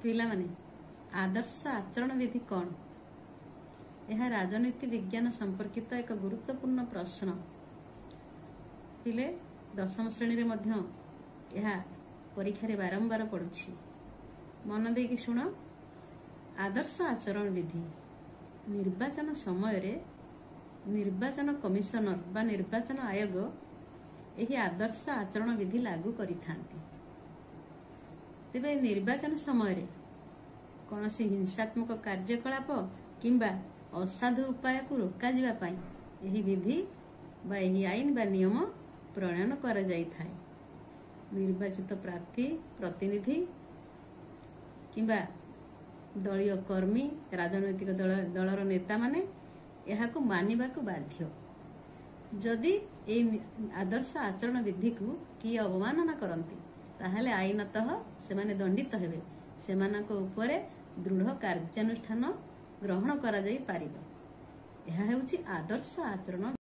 पिला माने आदर्श आचरण विधि कौन? यह राजनीति विज्ञान संपर्कित एक गुरुत्वपूर्ण प्रश्न। पिले दशम श्रेणी रे मध्य यह परीक्षा रे बारंबार पड़ुछि। मन देकी शुण। आदर्श आचरण विधि निर्वाचन समय रे निर्वाचन कमिशनर बा निर्वाचन आयोग यही आदर्श आचरण विधि लागू करिथांती। तेबे निर्वाचन समय रे कौनसी हिंसात्मक कार्यकलाप किंबा असाधु उपाय को रोका जिबा पाई यही विधि बा यही आईन बा नियम प्रणयन करा जाई थाए। निर्वाचित प्रार्थी प्रतिनिधि किंबा दलीय कर्मी राजनैतिक दलर नेता माने यहाको मानिबा को बाध्य। जदि ए आदर्श आचरण विधि को की अवमानना करंती ताहले आईनतः सेमाने दंडित हेबे। सेमानक उपरे दृढ़ कार्यानुष्ठान ग्रहण करा जाई पारिबो। यह हेउची आदर्श आचरण।